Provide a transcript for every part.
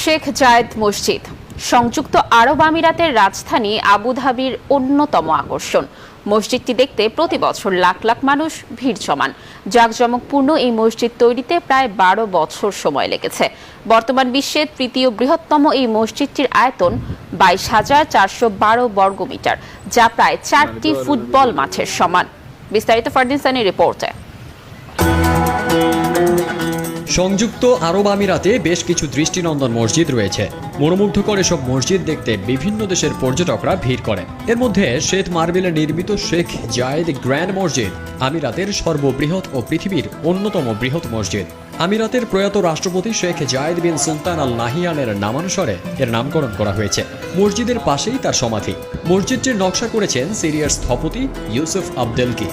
শেখ জায়েদ মসজিদ সংযুক্ত আরব আমিরাতের রাজধানী আবুধাবির অন্যতম আকর্ষণ। মসজিদটি দেখতে প্রতি বছর লাখ লাখ মানুষ ভিড় জমান। জাঁকজমকপূর্ণ এই মসজিদ তৈরিতে প্রায় 12 বছর সময় লেগেছে। বর্তমান বিশ্বের তৃতীয় বৃহত্তম এই মসজিদটির আয়তন 22,412 বর্গমিটার, যা প্রায় 4টি ফুটবল মাঠের সমান। বিস্তারিত ফারদিন সানির রিপোর্টে। সংযুক্ত আরব আমিরাতে বেশ কিছু দৃষ্টিনন্দন মসজিদ রয়েছে। মনোমুগ্ধকর এসব মসজিদ দেখতে বিভিন্ন দেশের পর্যটকরা ভিড় করেন। এর মধ্যে শ্বেত মার্বেলে নির্মিত শেখ জায়েদ গ্র্যান্ড মসজিদ আমিরাতের সর্ববৃহৎ ও পৃথিবীর অন্যতম বৃহৎ মসজিদ। আমিরাতের প্রয়াত রাষ্ট্রপতি শেখ জায়েদ বিন সুলতান আল নাহিয়ানের নামানুসারে এর নামকরণ করা হয়েছে। মসজিদের পাশেই তার সমাধি। মসজিদটির নকশা করেছেন সিরিয়ার স্থপতি ইউসুফ আবদেলকি।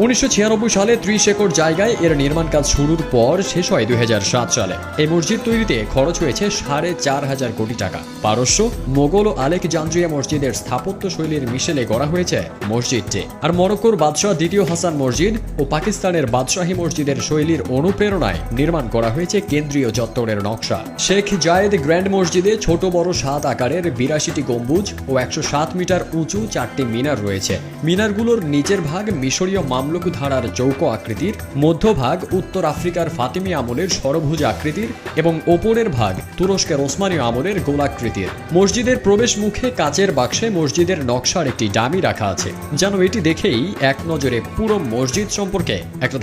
1996 সালে 30 একর জায়গায় এর নির্মাণ কাজ শুরুর পর শেষ হয় 2007 সালে। এই মসজিদ তৈরিতে খরচ হয়েছে 4.5 কোটি টাকা। পারস্য, মোগল ও আলেকজান্দ্রিয়া মসজিদের স্থাপত্য শৈলীর মিশেলে গড়া হয়েছে মসজিদটি। আর মরক্কোর বাদশাহ দ্বিতীয় হাসান মসজিদ ও পাকিস্তানের বাদশাহী মসজিদের শৈলীর অনুপ্রেরণায় নির্মাণ করা হয়েছে কেন্দ্রীয় চত্বরের নকশা। শেখ জায়েদ গ্র্যান্ড মসজিদে ছোট বড় 7 আকারের 82টি গম্বুজ ও 107 মিটার উঁচু 4টি মিনার রয়েছে। মিনারগুলোর নিচের ভাগ মিশরীয় মামলুক ধারার চৌকো আকৃতির, মধ্যভাগ উত্তর আফ্রিকার ফাতিমি আমলের সরভুজ আকৃতির এবং ওপরের ভাগ তুরস্কের ওসমানীয় আমলের গোলাকৃতির। মসজিদের প্রবেশ মুখে কাচের বাক্সে মসজিদের নকশার একটি ডামি রাখা আছে, যেন এটি দেখেই এক নজরে পুরো মসজিদ সম্পর্কে একটা